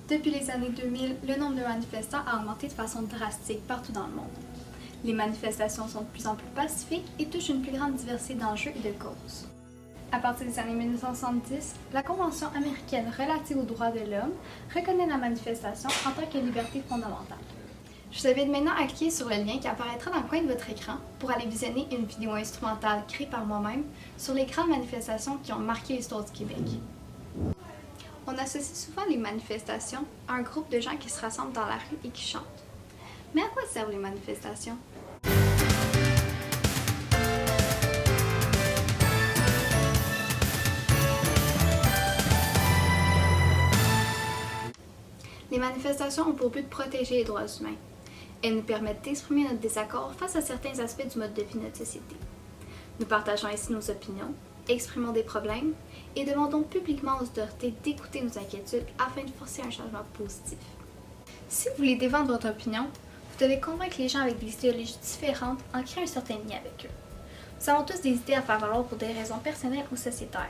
Depuis les années 2000, le nombre de manifestants a augmenté de façon drastique partout dans le monde. Les manifestations sont de plus en plus pacifiques et touchent une plus grande diversité d'enjeux et de causes. À partir des années 1970, la Convention américaine relative aux droits de l'homme reconnaît la manifestation en tant que liberté fondamentale. Je vous invite maintenant à cliquer sur le lien qui apparaîtra dans le coin de votre écran pour aller visionner une vidéo instrumentale créée par moi-même sur les grandes manifestations qui ont marqué l'histoire du Québec. On associe souvent les manifestations à un groupe de gens qui se rassemblent dans la rue et qui chantent. Mais à quoi servent les manifestations? Les manifestations ont pour but de protéger les droits humains. Elles nous permettent d'exprimer notre désaccord face à certains aspects du mode de vie de notre société. Nous partageons ainsi nos opinions, exprimons des problèmes et demandons publiquement aux autorités d'écouter nos inquiétudes afin de forcer un changement positif. Si vous voulez défendre votre opinion, vous devez convaincre les gens avec des idéologies différentes en créant un certain lien avec eux. Nous avons tous des idées à faire valoir pour des raisons personnelles ou sociétaires.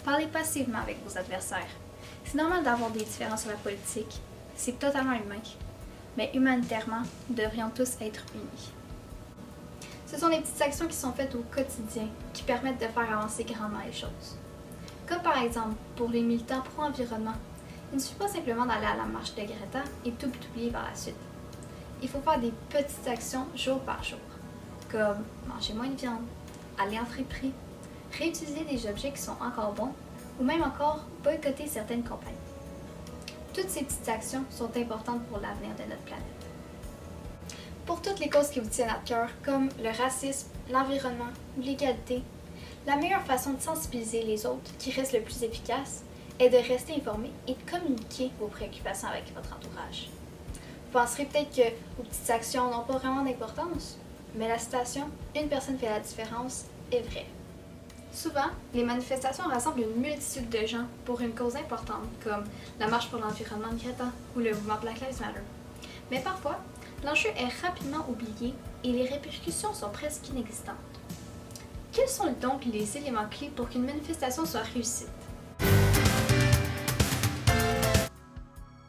Parlez passivement avec vos adversaires. C'est normal d'avoir des différences sur la politique. C'est totalement humain. Mais humanitairement, nous devrions tous être unis. Ce sont les petites actions qui sont faites au quotidien qui permettent de faire avancer grandement les choses. Comme par exemple, pour les militants pro-environnement, il ne suffit pas simplement d'aller à la marche de Greta et tout oublier par la suite. Il faut faire des petites actions jour par jour, comme manger moins de viande, aller en friperie, réutiliser des objets qui sont encore bons ou même encore boycotter certaines compagnies. Toutes ces petites actions sont importantes pour l'avenir de notre planète. Pour toutes les causes qui vous tiennent à cœur, comme le racisme, l'environnement ou l'égalité, la meilleure façon de sensibiliser les autres, qui reste le plus efficace, est de rester informé et de communiquer vos préoccupations avec votre entourage. Vous penserez peut-être que vos petites actions n'ont pas vraiment d'importance, mais la citation « Une personne fait la différence » est vraie. Souvent, les manifestations rassemblent une multitude de gens pour une cause importante, comme la marche pour l'environnement de Greta ou le mouvement Black Lives Matter. Mais parfois, l'enjeu est rapidement oublié et les répercussions sont presque inexistantes. Quels sont donc les éléments clés pour qu'une manifestation soit réussie?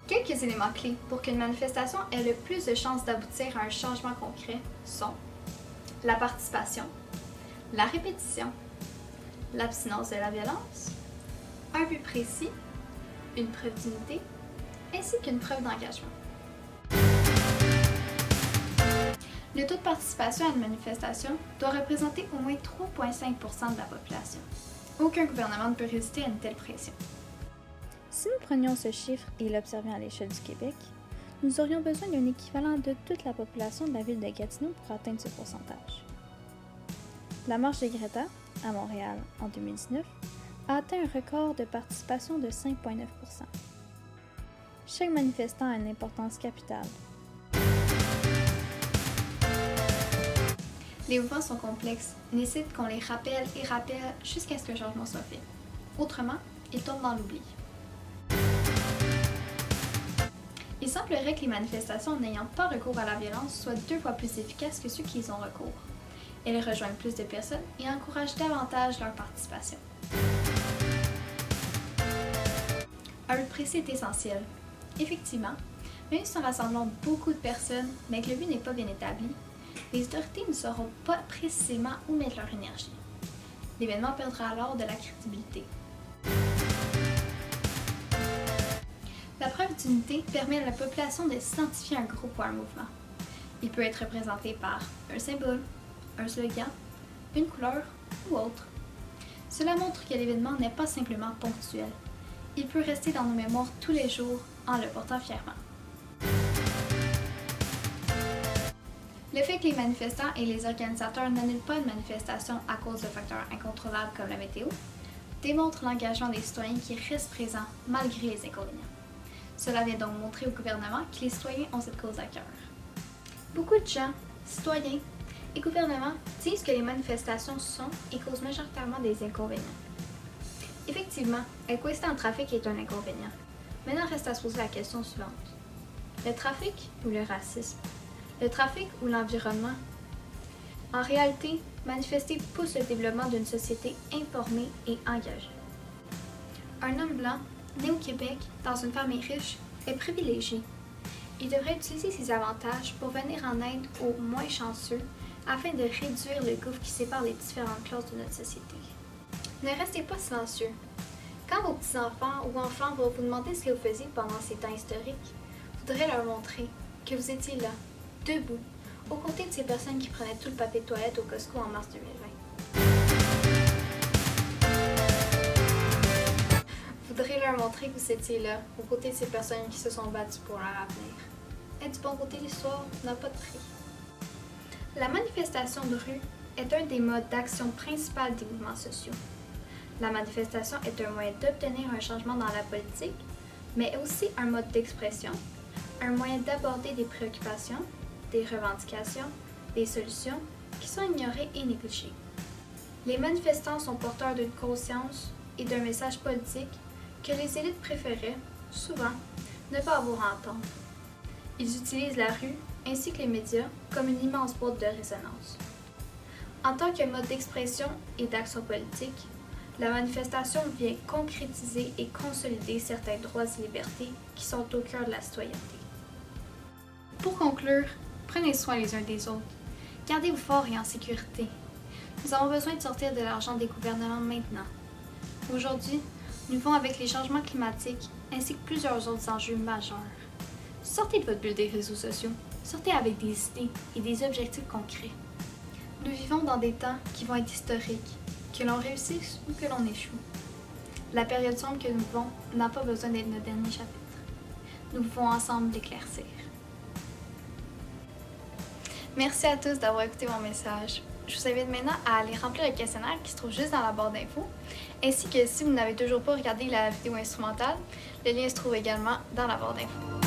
Quelques éléments clés pour qu'une manifestation ait le plus de chances d'aboutir à un changement concret sont la participation, la répétition, l'abstinence de la violence, un but précis, une preuve d'unité, ainsi qu'une preuve d'engagement. Le taux de participation à une manifestation doit représenter au moins 3,5% de la population. Aucun gouvernement ne peut résister à une telle pression. Si nous prenions ce chiffre et l'observions à l'échelle du Québec, nous aurions besoin d'un équivalent de toute la population de la ville de Gatineau pour atteindre ce pourcentage. La marche de Greta, à Montréal en 2019, a atteint un record de participation de 5,9%. Chaque manifestant a une importance capitale. Les mouvements sont complexes et nécessitent qu'on les rappelle et rappelle jusqu'à ce qu'un changement soit fait. Autrement, ils tombent dans l'oubli. Il semblerait que les manifestations n'ayant pas recours à la violence soient 2 fois plus efficaces que ceux qui y ont recours. Elles rejoignent plus de personnes et encouragent davantage leur participation. Un but précis est essentiel. Effectivement, même si nous rassemblons beaucoup de personnes, mais que le but n'est pas bien établi, les autorités ne sauront pas précisément où mettre leur énergie. L'événement perdra alors de la crédibilité. La preuve d'unité permet à la population de s'identifier à un groupe ou à un mouvement. Il peut être représenté par un symbole, un slogan, une couleur ou autre. Cela montre que l'événement n'est pas simplement ponctuel. Il peut rester dans nos mémoires tous les jours en le portant fièrement. Le fait que les manifestants et les organisateurs n'annulent pas une manifestation à cause de facteurs incontrôlables comme la météo démontre l'engagement des citoyens qui restent présents malgré les inconvénients. Cela vient donc montrer au gouvernement que les citoyens ont cette cause à cœur. Beaucoup de gens, citoyens et gouvernements disent que les manifestations sont et causent majoritairement des inconvénients. Effectivement, être coincé dans le trafic est un inconvénient. Maintenant, reste à se poser la question suivante. Le trafic ou le racisme? Le trafic ou l'environnement? En réalité, manifester pousse le développement d'une société informée et engagée. Un homme blanc, né au Québec, dans une famille riche, est privilégié. Il devrait utiliser ses avantages pour venir en aide aux moins chanceux afin de réduire le gouffre qui sépare les différentes classes de notre société. Ne restez pas silencieux. Quand vos petits-enfants ou enfants vont vous demander ce que vous faisiez pendant ces temps historiques, vous devrez leur montrer que vous étiez là, debout, aux côtés de ces personnes qui prenaient tout le papier de toilette au Costco en mars 2020. Vous devrez leur montrer que vous étiez là, aux côtés de ces personnes qui se sont battues pour leur avenir. Être du bon côté de l'histoire n'a pas de prix. La manifestation de rue est un des modes d'action principal des mouvements sociaux. La manifestation est un moyen d'obtenir un changement dans la politique, mais aussi un mode d'expression, un moyen d'aborder des préoccupations, des revendications, des solutions qui sont ignorées et négligées. Les manifestants sont porteurs d'une conscience et d'un message politique que les élites préféraient, souvent, ne pas avoir à entendre. Ils utilisent la rue ainsi que les médias comme une immense boîte de résonance. En tant que mode d'expression et d'action politique, la manifestation vient concrétiser et consolider certains droits et libertés qui sont au cœur de la citoyenneté. Pour conclure, prenez soin les uns des autres. Gardez-vous forts et en sécurité. Nous avons besoin de sortir de l'argent des gouvernements maintenant. Aujourd'hui, nous vivons avec les changements climatiques ainsi que plusieurs autres enjeux majeurs. Sortez de votre bulle des réseaux sociaux. Sortez avec des idées et des objectifs concrets. Nous vivons dans des temps qui vont être historiques, que l'on réussisse ou que l'on échoue. La période sombre que nous vivons n'a pas besoin d'être notre dernier chapitre. Nous pouvons ensemble l'éclaircir. Merci à tous d'avoir écouté mon message. Je vous invite maintenant à aller remplir le questionnaire qui se trouve juste dans la barre d'infos, ainsi que si vous n'avez toujours pas regardé la vidéo instrumentale, le lien se trouve également dans la barre d'infos.